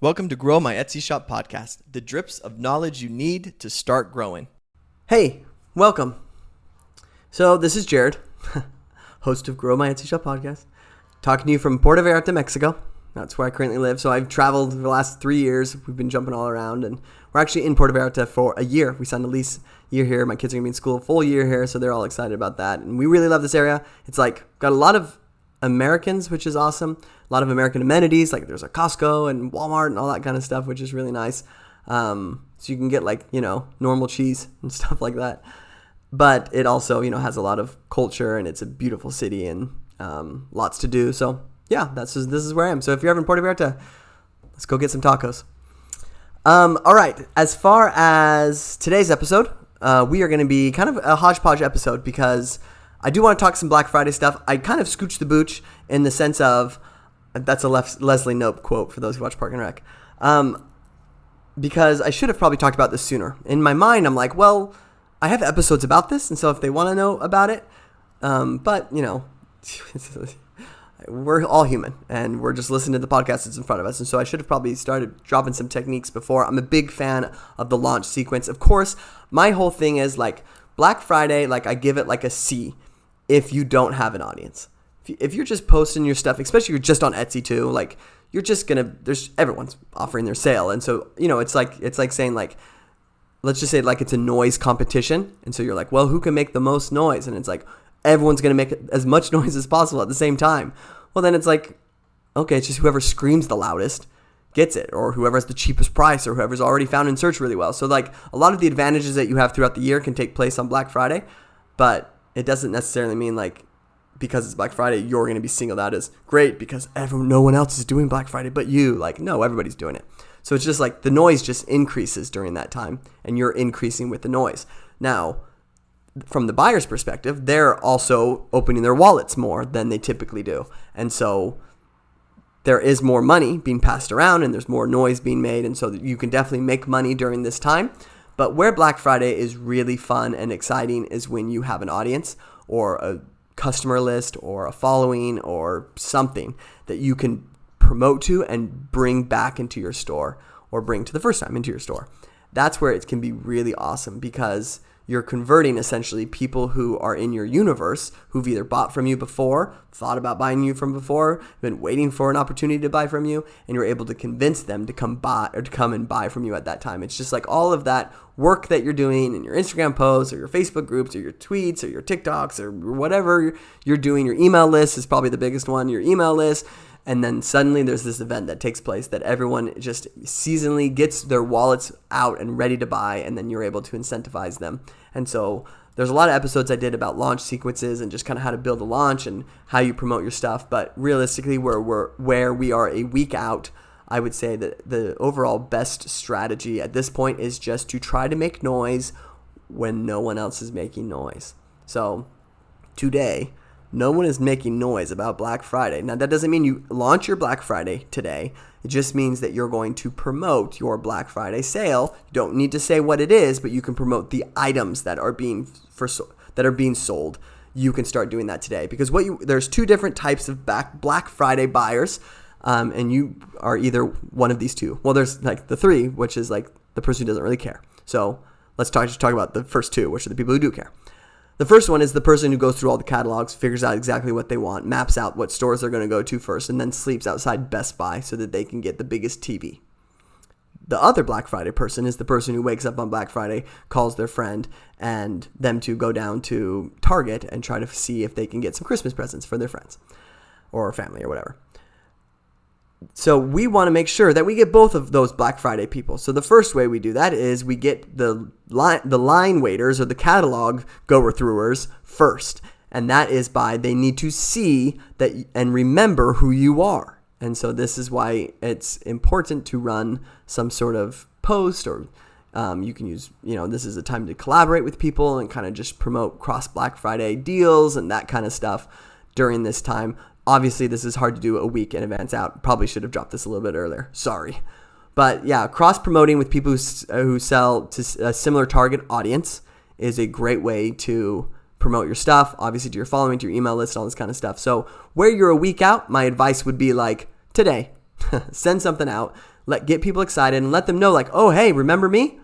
Welcome to Grow My Etsy Shop podcast, the drips of knowledge you need to start growing. Hey, welcome. So this is Jared, host of Grow My Etsy Shop podcast, talking to you from Puerto Vallarta, Mexico. That's where I currently live. So I've traveled for the last 3 years. We've been jumping all around, and we're actually in Puerto Vallarta for a year. We signed a lease year here. My kids are going to be in school a full year here, so they're all excited about that. And we really love this area. It's like got a lot of Americans, which is awesome. A lot of American amenities, like there's a Costco and Walmart and all that kind of stuff, which is really nice. So you can get normal cheese and stuff like that. But it also, has a lot of culture, and it's a beautiful city and lots to do. So yeah, this is where I am. So if you're ever in Puerto Vallarta, let's go get some tacos. All right. As far as today's episode, we are going to be kind of a hodgepodge episode because I do want to talk some Black Friday stuff. I kind of scooched the booch in the sense of, that's a Leslie Knope quote for those who watch Park and Rec, because I should have probably talked about this sooner. In my mind, I'm like, well, I have episodes about this, and so if they want to know about it, but, we're all human, and we're just listening to the podcast that's in front of us, and so I should have probably started dropping some techniques before. I'm a big fan of the launch sequence. Of course, my whole thing is, Black Friday, I give it a C if you don't have an audience. If you're just posting your stuff, especially if you're just on Etsy too, you're just everyone's offering their sale. And so, it's like saying let's just say it's a noise competition. And so you're like, well, who can make the most noise? And it's like, everyone's going to make as much noise as possible at the same time. Well, then it's like, okay, it's just whoever screams the loudest gets it, or whoever has the cheapest price, or whoever's already found in search really well. So a lot of the advantages that you have throughout the year can take place on Black Friday, but it doesn't necessarily mean because it's Black Friday, you're going to be singled out as great because no one else is doing Black Friday but you. No, everybody's doing it. So it's just the noise just increases during that time, and you're increasing with the noise. Now, from the buyer's perspective, they're also opening their wallets more than they typically do. And so there is more money being passed around, and there's more noise being made, and so you can definitely make money during this time. But where Black Friday is really fun and exciting is when you have an audience or a customer list or a following or something that you can promote to and bring back into your store, or bring to the first time into your store. That's where it can be really awesome, because you're converting essentially people who are in your universe, who've either bought from you before, thought about buying you from before, been waiting for an opportunity to buy from you, and you're able to convince them to come and buy from you at that time. It's just all of that work that you're doing in your Instagram posts or your Facebook groups or your tweets or your TikToks or whatever you're doing. Your email list is probably the biggest one, your email list. And then suddenly there's this event that takes place that everyone just seasonally gets their wallets out and ready to buy, and then you're able to incentivize them. And so there's a lot of episodes I did about launch sequences and just kind of how to build a launch and how you promote your stuff. But realistically, where we are a week out, I would say that the overall best strategy at this point is just to try to make noise when no one else is making noise. So today, no one is making noise about Black Friday. Now, that doesn't mean you launch your Black Friday today. It just means that you're going to promote your Black Friday sale. You don't need to say what it is, but you can promote the items that are being sold. You can start doing that today, because there's two different types of Black Friday buyers, and you are either one of these two. Well, there's the three, which is the person who doesn't really care. So let's just talk about the first two, which are the people who do care. The first one is the person who goes through all the catalogs, figures out exactly what they want, maps out what stores they're going to go to first, and then sleeps outside Best Buy so that they can get the biggest TV. The other Black Friday person is the person who wakes up on Black Friday, calls their friend, and them to go down to Target and try to see if they can get some Christmas presents for their friends or family or whatever. So we want to make sure that we get both of those Black Friday people. So the first way we do that is we get the line waiters or the catalog goer-throughers first. And that is they need to see that and remember who you are. And so this is why it's important to run some sort of post, or you can use, this is a time to collaborate with people and kind of just promote cross Black Friday deals and that kind of stuff during this time. Obviously, this is hard to do a week in advance out. Probably should have dropped this a little bit earlier. Sorry. But yeah, cross-promoting with people who sell to a similar target audience is a great way to promote your stuff, obviously to your following, to your email list, all this kind of stuff. So where you're a week out, my advice would be today, send something out. Get people excited and let them know like, oh, hey, remember me?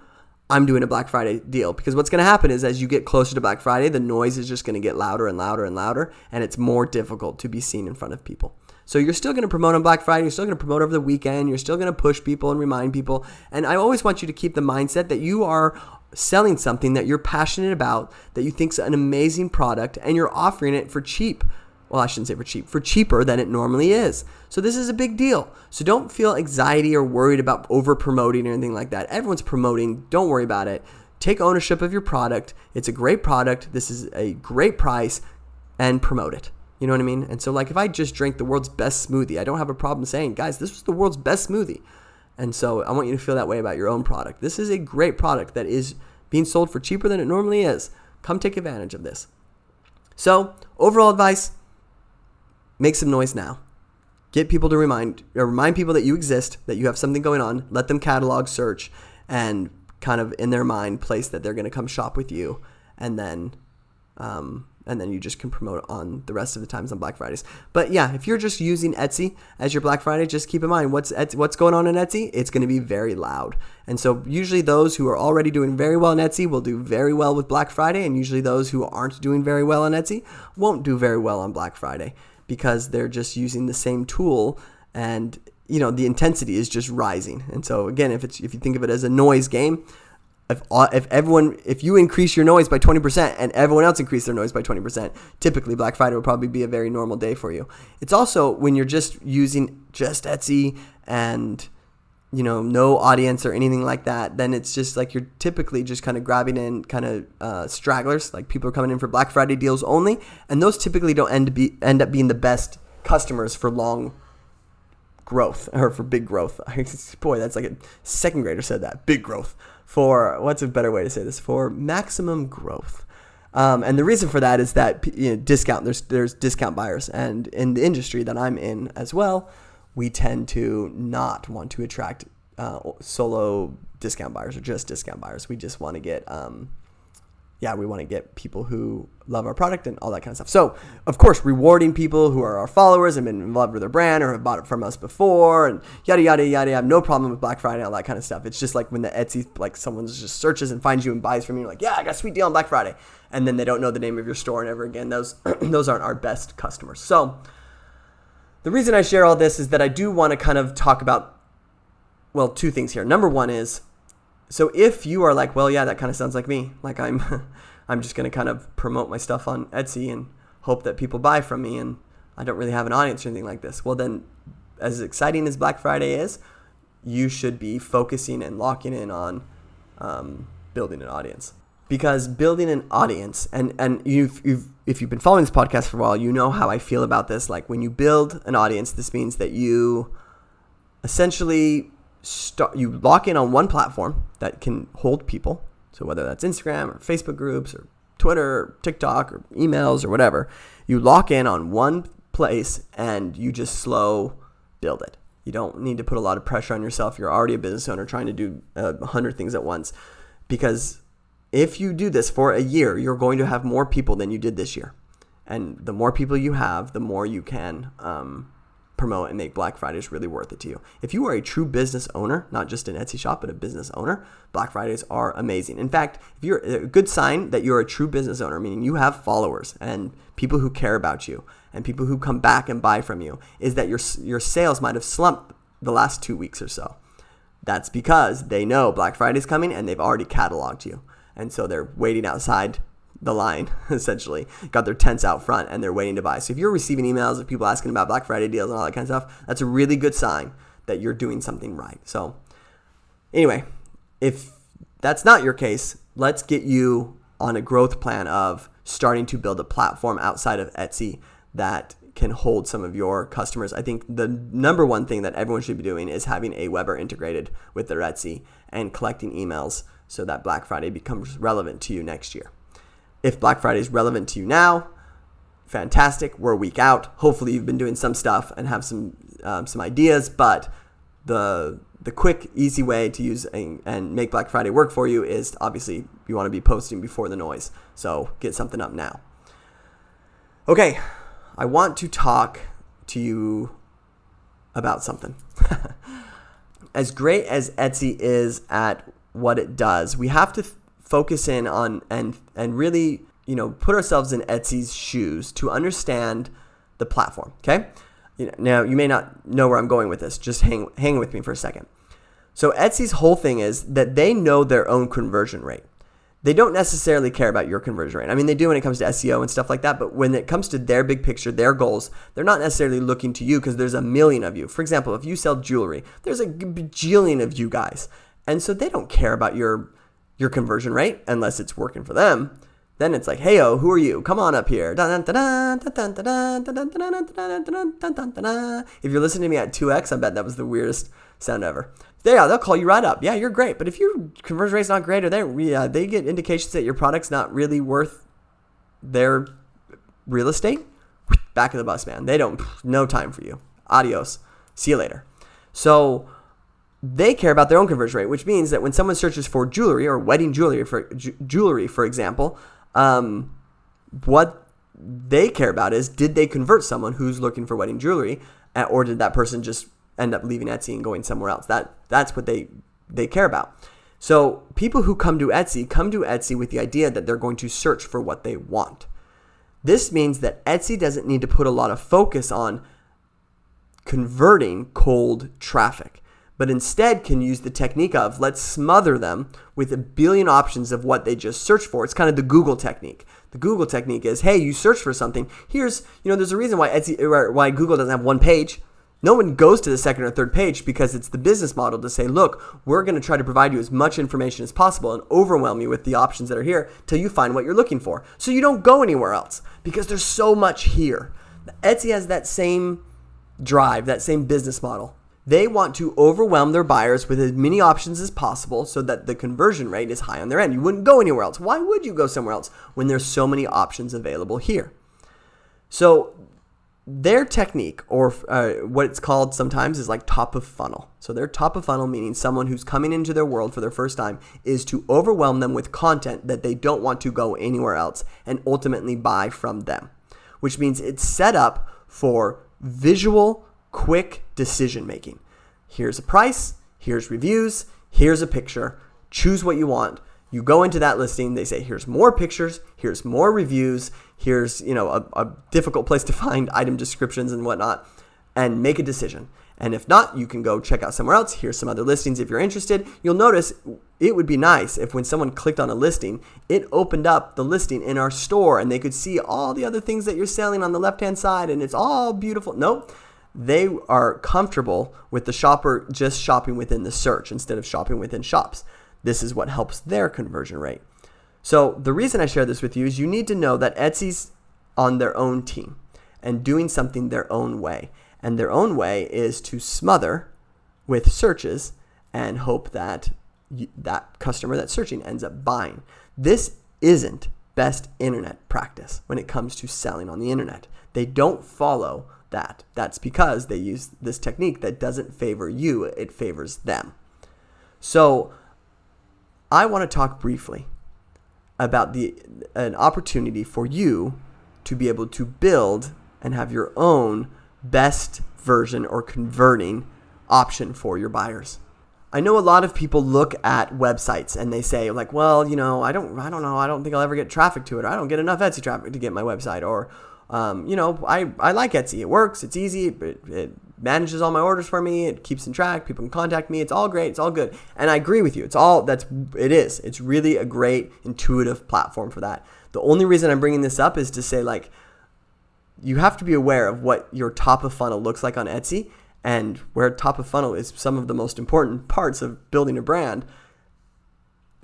I'm doing a Black Friday deal. Because what's going to happen is as you get closer to Black Friday, the noise is just going to get louder and louder and louder, and it's more difficult to be seen in front of people. So you're still going to promote on Black Friday. You're still going to promote over the weekend. You're still going to push people and remind people. And I always want you to keep the mindset that you are selling something that you're passionate about, that you think is an amazing product, and you're offering it for cheap. Well, I shouldn't say for cheap, for cheaper than it normally is. So this is a big deal. So don't feel anxiety or worried about over promoting or anything like that. Everyone's promoting. Don't worry about it. Take ownership of your product. It's a great product. This is a great price, and promote it. You know what I mean? And so like if I just drank the world's best smoothie, I don't have a problem saying, guys, this was the world's best smoothie. And so I want you to feel that way about your own product. This is a great product that is being sold for cheaper than it normally is. Come take advantage of this. So overall advice, make some noise now. Get people to remind people that you exist, that you have something going on. Let them catalog, search, and kind of in their mind place that they're going to come shop with you. And then you just can promote on the rest of the times on Black Fridays. But yeah, if you're just using Etsy as your Black Friday, just keep in mind what's going on in Etsy. It's going to be very loud. And so usually those who are already doing very well in Etsy will do very well with Black Friday. And usually those who aren't doing very well on Etsy won't do very well on Black Friday, because they're just using the same tool, and the intensity is just rising. And so again, if you think of it as a noise game, if you increase your noise by 20% and everyone else increase their noise by 20%, typically Black Friday will probably be a very normal day for you. It's also when you're just using just Etsy and no audience or anything like that, then it's just like you're typically just kind of grabbing in kind of stragglers, like people are coming in for Black Friday deals only, and those typically don't end up being the best customers for long growth or for big growth. Boy, that's like a second grader said that. Big growth. For what's a better way to say this? For maximum growth. And the reason for that is that discount. There's discount buyers, and in the industry that I'm in as well, we tend to not want to attract solo discount buyers or just discount buyers. We just want to get, we want to get people who love our product and all that kind of stuff. So, of course, rewarding people who are our followers and been in love with their brand or have bought it from us before and yada, yada, yada. I have no problem with Black Friday and all that kind of stuff. It's just like when the Etsy, like someone just searches and finds you and buys from you, you're like, yeah, I got a sweet deal on Black Friday. And then they don't know the name of your store and ever again. Those aren't our best customers. So the reason I share all this is that I do want to kind of talk about, two things here. Number one is, so if you are like, well, yeah, that kind of sounds like me. Like I'm just going to kind of promote my stuff on Etsy and hope that people buy from me, and I don't really have an audience or anything like this. Well, then as exciting as Black Friday is, you should be focusing and locking in on building an audience. Because building an audience, and if you've been following this podcast for a while, you know how I feel about this. Like when you build an audience, this means that you essentially you lock in on one platform that can hold people. So whether that's Instagram or Facebook groups or Twitter or TikTok or emails or whatever, you lock in on one place and you just slow build it. You don't need to put a lot of pressure on yourself. You're already a business owner trying to do 100 things at once, because if you do this for a year, you're going to have more people than you did this year. And the more people you have, the more you can promote and make Black Fridays really worth it to you. If you are a true business owner, not just an Etsy shop, but a business owner, Black Fridays are amazing. In fact, if you're a good sign that you're a true business owner, meaning you have followers and people who care about you and people who come back and buy from you, is that your sales might have slumped the last 2 weeks or so. That's because they know Black Friday's coming and they've already cataloged you. And so they're waiting outside the line, essentially, got their tents out front and they're waiting to buy. So if you're receiving emails of people asking about Black Friday deals and all that kind of stuff, that's a really good sign that you're doing something right. So anyway, if that's not your case, let's get you on a growth plan of starting to build a platform outside of Etsy that can hold some of your customers. I think the number one thing that everyone should be doing is having a Weber integrated with their Etsy and collecting emails so that Black Friday becomes relevant to you next year. If Black Friday is relevant to you now, fantastic. We're a week out. Hopefully you've been doing some stuff and have some ideas, but the quick, easy way to use and make Black Friday work for you is obviously you want to be posting before the noise. So get something up now. Okay, I want to talk to you about something. as great as Etsy is at what it does, we have to focus in on and really, put ourselves in Etsy's shoes to understand the platform. Okay. Now you may not know where I'm going with this. Just hang with me for a second. So Etsy's whole thing is that they know their own conversion rate. They don't necessarily care about your conversion rate. I mean, they do when it comes to SEO and stuff like that, but when it comes to their big picture, their goals, they're not necessarily looking to you because there's a million of you. For example, if you sell jewelry, there's a bajillion of you guys. And so they don't care about your conversion rate unless it's working for them. Then it's like, hey, who are you? Come on up here. If you're listening to me at 2x, I bet that was the weirdest sound ever. Yeah, they'll call you right up. Yeah, you're great. But if your conversion rate's not great, or they get indications that your product's not really worth their real estate, back of the bus, man. They don't, no time for you. Adios. See you later. So they care about their own conversion rate, which means that when someone searches for jewelry or wedding jewelry, for example, what they care about is, did they convert someone who's looking for wedding jewelry, or did that person just end up leaving Etsy and going somewhere else? That's what they care about. So people who come to Etsy with the idea that they're going to search for what they want. This means that Etsy doesn't need to put a lot of focus on converting cold traffic, but instead can use the technique of, let's smother them with a billion options of what they just searched for. It's kind of the Google technique. The Google technique is, hey, you search for something. Here's, there's a reason why Google doesn't have one page. No one goes to the second or third page, because it's the business model to say, look, we're going to try to provide you as much information as possible and overwhelm you with the options that are here till you find what you're looking for. So you don't go anywhere else because there's so much here. Etsy has that same drive, that same business model. They want to overwhelm their buyers with as many options as possible so that the conversion rate is high on their end. You wouldn't go anywhere else. Why would you go somewhere else when there's so many options available here? So their technique, or what it's called sometimes, is like top of funnel. So their top of funnel, meaning someone who's coming into their world for their first time, is to overwhelm them with content that they don't want to go anywhere else and ultimately buy from them, which means it's set up for visual, quick decision making. Here's a price, here's reviews, here's a picture, choose what you want. You go into that listing, they say, here's more pictures, here's more reviews, here's, a difficult place to find item descriptions and whatnot, and make a decision. And if not, you can go check out somewhere else. Here's some other listings if you're interested. You'll notice it would be nice if when someone clicked on a listing, it opened up the listing in our store and they could see all the other things that you're selling on the left-hand side and it's all beautiful. Nope. They are comfortable with the shopper just shopping within the search instead of shopping within shops. This is what helps their conversion rate. So the reason I share this with you is you need to know that Etsy's on their own team and doing something their own way. And their own way is to smother with searches and hope that that customer that's searching ends up buying. This isn't best internet practice when it comes to selling on the internet. They don't follow that. That's because they use this technique that doesn't favor you, it favors them. So I want to talk briefly about an opportunity for you to be able to build and have your own best version or converting option for your buyers. I know a lot of people look at websites and they say like, well, I don't know, I don't think I'll ever get traffic to it, or I don't get enough Etsy traffic to get my website, or I like Etsy. It works. It's easy. It manages all my orders for me. It keeps in track. People can contact me. It's all great. It's all good. And I agree with you. It's really a great intuitive platform for that. The only reason I'm bringing this up is to say, like, you have to be aware of what your top of funnel looks like on Etsy, and where top of funnel is some of the most important parts of building a brand.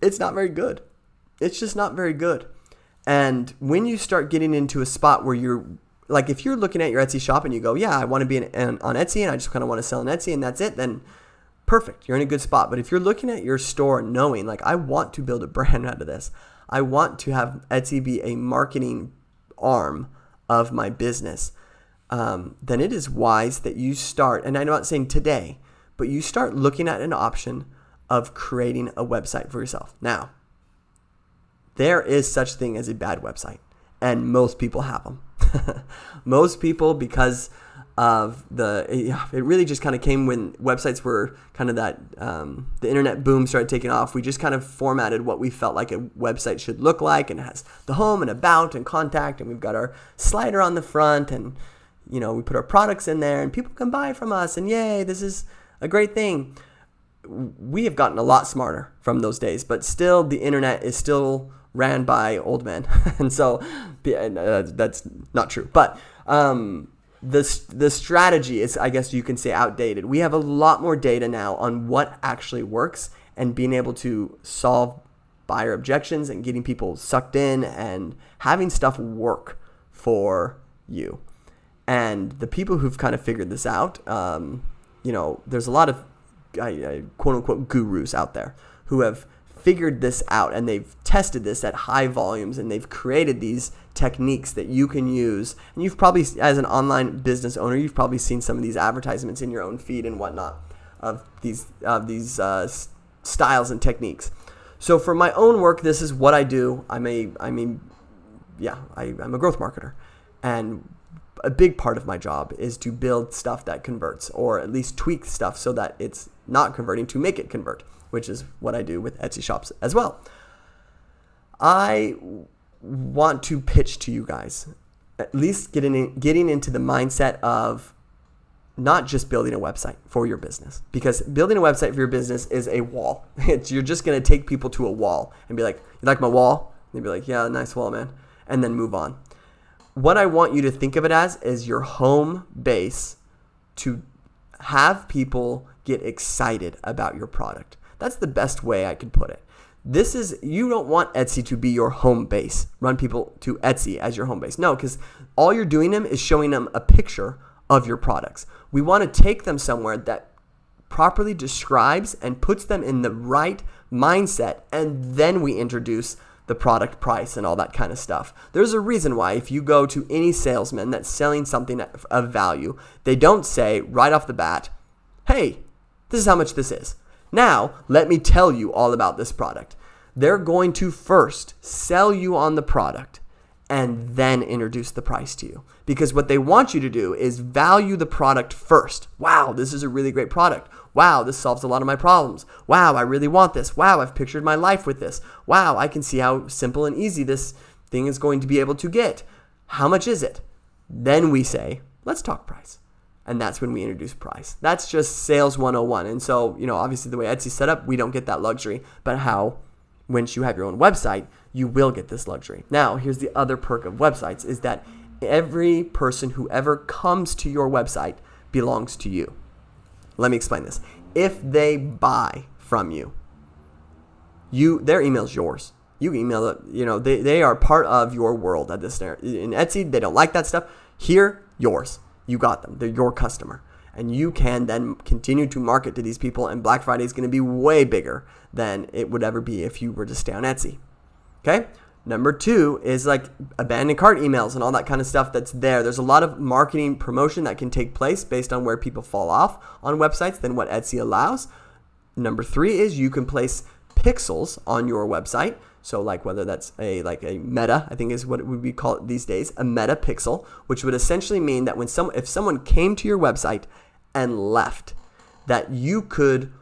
It's not very good. It's just not very good. And when you start getting into a spot where you're, like, if you're looking at your Etsy shop and you go, yeah, I want to be on Etsy and I just kind of want to sell on Etsy and that's it, then perfect. You're in a good spot. But if you're looking at your store and knowing, like, I want to build a brand out of this, I want to have Etsy be a marketing arm of my business, then it is wise that you start, and I'm not saying today, but you start looking at an option of creating a website for yourself. Now, there is such thing as a bad website, and most people have them. Most people, because of it really just kind of came when websites were kind of that, the internet boom started taking off. We just kind of formatted what we felt like a website should look like, and it has the home and about and contact, and we've got our slider on the front, and, we put our products in there and people can buy from us, and yay, this is a great thing. We have gotten a lot smarter from those days, but still the internet is still ran by old men. And so that's not true. But, the strategy is, I guess you can say, outdated. We have a lot more data now on what actually works, and being able to solve buyer objections and getting people sucked in and having stuff work for you. And the people who've kind of figured this out, there's a lot of quote unquote gurus out there who have figured this out, and they've tested this at high volumes, and they've created these techniques that you can use. And you've probably, as an online business owner, you've probably seen some of these advertisements in your own feed and whatnot of these styles and techniques. So for my own work, this is what I do. I'm a growth marketer, and a big part of my job is to build stuff that converts, or at least tweak stuff so that it's not converting to make it convert, which is what I do with Etsy shops as well. I want to pitch to you guys, at least getting into the mindset of not just building a website for your business, because building a website for your business is a wall. You're just going to take people to a wall and be like, "You like my wall?" And they'd be like, "Yeah, nice wall, man," and then move on. What I want you to think of it as is your home base to have people get excited about your product. That's the best way I could put it. You don't want Etsy to be your home base. Run people to Etsy as your home base. No, because all you're doing them is showing them a picture of your products. We want to take them somewhere that properly describes and puts them in the right mindset, and then we introduce the product price and all that kind of stuff. There's a reason why if you go to any salesman that's selling something of value, they don't say right off the bat, "Hey, this is how much this is. Now, let me tell you all about this product." They're going to first sell you on the product and then introduce the price to you. Because what they want you to do is value the product first. Wow, this is a really great product. Wow, this solves a lot of my problems. Wow, I really want this. Wow, I've pictured my life with this. Wow, I can see how simple and easy this thing is going to be able to get. How much is it? Then we say, let's talk price. And that's when we introduce price. That's just sales 101. And so, obviously the way Etsy's set up, we don't get that luxury. But once you have your own website, you will get this luxury. Now, here's the other perk of websites is that every person who ever comes to your website belongs to you. Let me explain this. If they buy from you, their email is yours. You email it, they are part of your world at this. In Etsy, they don't like that stuff. Here, yours. You got them. They're your customer. And you can then continue to market to these people, and Black Friday is going to be way bigger than it would ever be if you were to stay on Etsy. Okay? Number 2 is like abandoned cart emails and all that kind of stuff that's there. There's a lot of marketing promotion that can take place based on where people fall off on websites than what Etsy allows. Number 3 is you can place pixels on your website. So like whether that's a meta, I think is what we call it these days, a meta pixel, which would essentially mean that if someone came to your website and left, that you could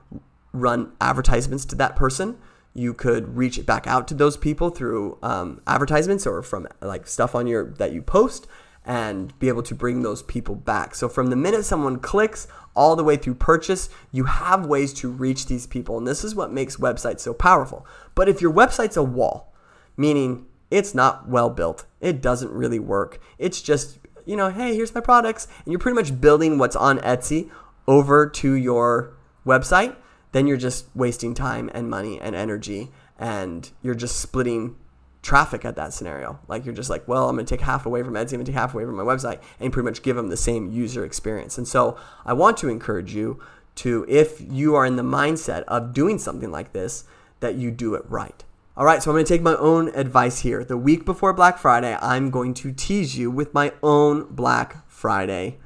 run advertisements to that person. You could reach back out to those people through advertisements or from like stuff on that you post, and be able to bring those people back. So from the minute someone clicks all the way through purchase, you have ways to reach these people. And this is what makes websites so powerful. But if your website's a wall, meaning it's not well built, it doesn't really work, it's just, hey, here's my products, and you're pretty much building what's on Etsy over to your website, then you're just wasting time and money and energy, and you're just splitting traffic at that scenario. Like you're just like, well, I'm going to take half away from Etsy, I'm going to take half away from my website, and pretty much give them the same user experience. And so I want to encourage you to, if you are in the mindset of doing something like this, that you do it right. All right, so I'm going to take my own advice here. The week before Black Friday, I'm going to tease you with my own Black Friday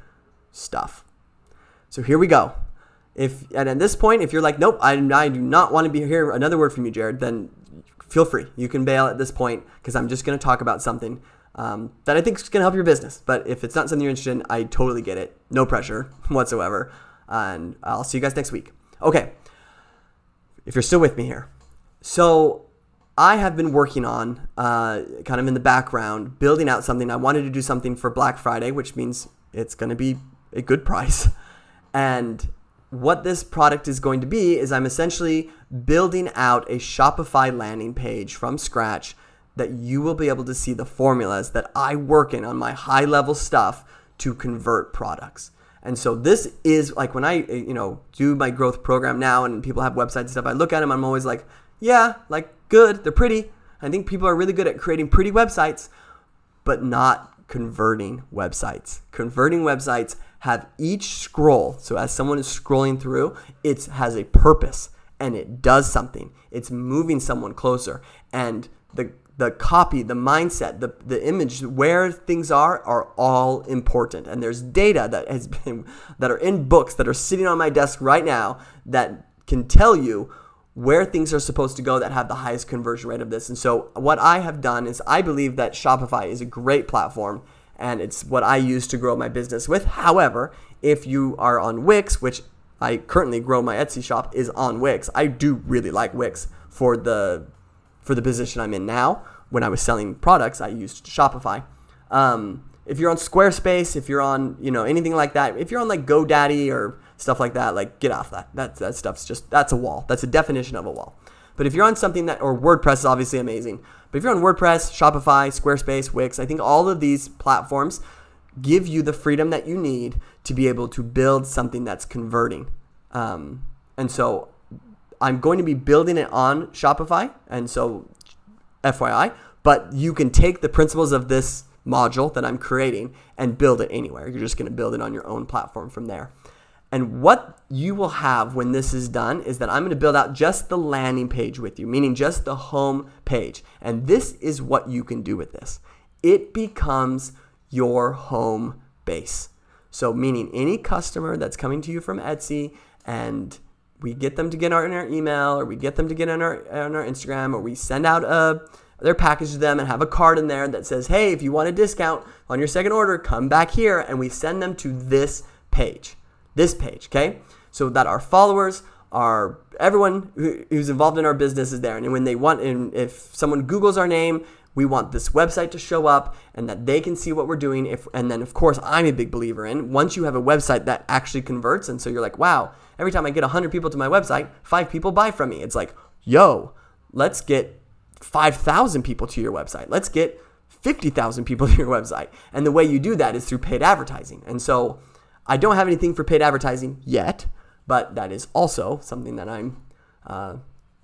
stuff. So here we go. And at this point, if you're like, nope, I do not want to hear another word from you, Jared, then feel free. You can bail at this point, because I'm just going to talk about something that I think is going to help your business. But if it's not something you're interested in, I totally get it. No pressure whatsoever. And I'll see you guys next week. Okay. If you're still with me here. So I have been working on, kind of in the background, building out something. I wanted to do something for Black Friday, which means it's going to be a good price. And what this product is going to be is I'm essentially building out a Shopify landing page from scratch that you will be able to see the formulas that I work in on my high level stuff to convert products. And so this is like when I, do my growth program now and people have websites and stuff, I look at them, I'm always like, yeah, like good, they're pretty. I think people are really good at creating pretty websites, but not converting websites. Converting websites have each scroll. So as someone is scrolling through, it has a purpose and it does something. It's moving someone closer. And the copy, the mindset, the image, where things are all important. And there's data that are in books that are sitting on my desk right now that can tell you where things are supposed to go that have the highest conversion rate of this. And so what I have done is I believe that Shopify is a great platform and it's what I use to grow my business with. However, if you are on Wix, which I currently grow my Etsy shop is on Wix. I do really like Wix for the position I'm in now. When I was selling products, I used Shopify. If you're on Squarespace, if you're on, anything like that, if you're on like GoDaddy or stuff like that, like get off that. That stuff's just, that's a wall. That's a definition of a wall. But if you're on something or WordPress is obviously amazing. But if you're on WordPress, Shopify, Squarespace, Wix, I think all of these platforms give you the freedom that you need to be able to build something that's converting. And so I'm going to be building it on Shopify. And so FYI, but you can take the principles of this module that I'm creating and build it anywhere. You're just going to build it on your own platform from there. And what you will have when this is done is that I'm going to build out just the landing page with you, meaning just the home page. And this is what you can do with this. It becomes your home base. So meaning any customer that's coming to you from Etsy and we get them to get in our email or we get them to get on our Instagram or we send out their package to them and have a card in there that says, hey, if you want a discount on your second order, come back here, and we send them to this page, okay? So that our followers, everyone who's involved in our business is there. And when if someone Googles our name, we want this website to show up and that they can see what we're doing. And then, of course, I'm a big believer in once you have a website that actually converts. And so you're like, wow, every time I get 100 people to my website, 5 people buy from me. It's like, yo, let's get 5,000 people to your website. Let's get 50,000 people to your website. And the way you do that is through paid advertising. And so I don't have anything for paid advertising yet, but that is also something that I'm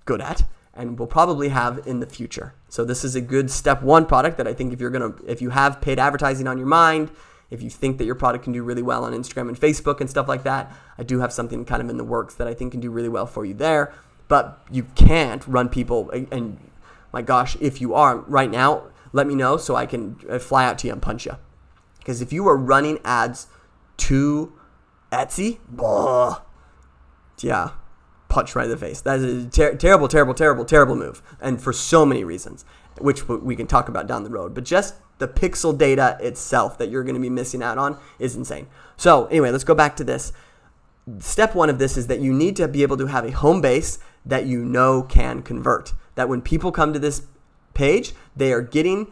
good at and will probably have in the future. So this is a good step one product that I think if you have paid advertising on your mind, if you think that your product can do really well on Instagram and Facebook and stuff like that, I do have something kind of in the works that I think can do really well for you there. But you can't run people, and my gosh, if you are right now, let me know so I can fly out to you and punch you. Because if you are running ads to Etsy, yeah, punch right in the face. That is a terrible, terrible, terrible, terrible move. And for so many reasons, which we can talk about down the road. But just the pixel data itself that you're going to be missing out on is insane. So anyway, let's go back to this. Step one of this is that you need to be able to have a home base that you know can convert. That when people come to this page, they are getting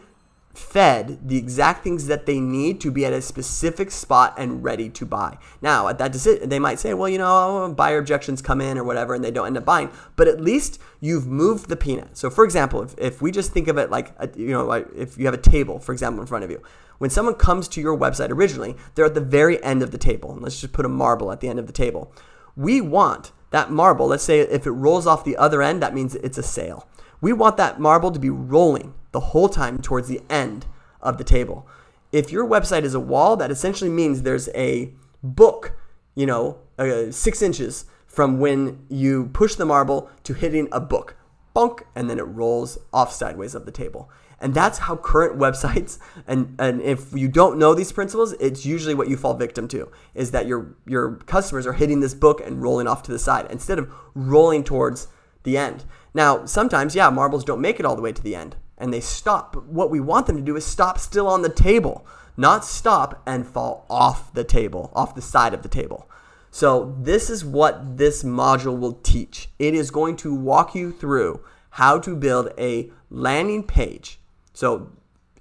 fed the exact things that they need to be at a specific spot and ready to buy. Now, at that decision, they might say, well, buyer objections come in or whatever, and they don't end up buying. But at least you've moved the peanut. So, for example, if we just think of it like if you have a table, for example, in front of you, when someone comes to your website originally, they're at the very end of the table. And let's just put a marble at the end of the table. We want that marble, let's say if it rolls off the other end, that means it's a sale. We want that marble to be rolling the whole time towards the end of the table. If your website is a wall, that essentially means there's a book, 6 inches from when you push the marble to hitting a book. Bonk, and then it rolls off sideways of the table. And that's how current websites, and if you don't know these principles, it's usually what you fall victim to, is that your customers are hitting this book and rolling off to the side instead of rolling towards the end. Now, sometimes, marbles don't make it all the way to the end. and they stop. But what we want them to do is stop still on the table, not stop and fall off the table, off the side of the table. So this is what this module will teach. It is going to walk you through how to build a landing page. So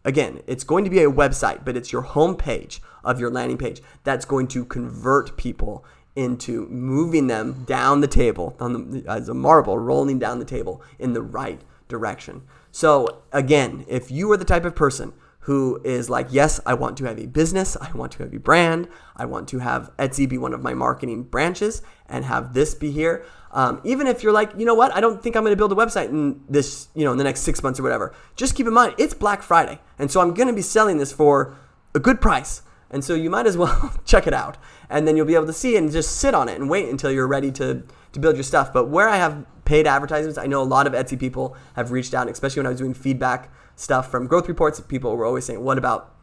again, it's going to be a website, but it's your home page of your landing page that's going to convert people into moving them down the table as a marble, rolling down the table in the right direction. So again, if you are the type of person who is like, yes, I want to have a business, I want to have a brand, I want to have Etsy be one of my marketing branches and have this be here. Even if you're like, you know what, I don't think I'm going to build a website in this, in the next 6 months or whatever. Just keep in mind, it's Black Friday. And so I'm going to be selling this for a good price. And so you might as well check it out. And then you'll be able to see it and just sit on it and wait until you're ready to build your stuff. But where I have paid advertisements, I know a lot of Etsy people have reached out, especially when I was doing feedback stuff from growth reports. People were always saying, what about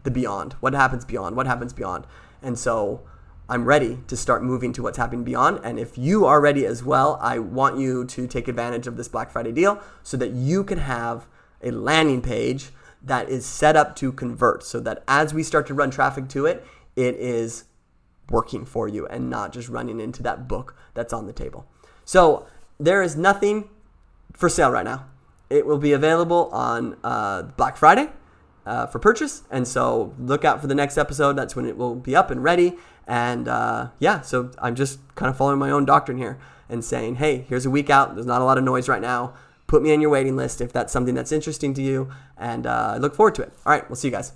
the beyond? What happens beyond? What happens beyond? And so I'm ready to start moving to what's happening beyond. And if you are ready as well, I want you to take advantage of this Black Friday deal so that you can have a landing page that is set up to convert, so that as we start to run traffic to it, it is working for you and not just running into that book that's on the table. So there is nothing for sale right now. It will be available on Black Friday for purchase. And so look out for the next episode. That's when it will be up and ready. And so I'm just kind of following my own doctrine here and saying, hey, here's a week out. There's not a lot of noise right now. Put me on your waiting list if that's something that's interesting to you. And I look forward to it. All right, we'll see you guys.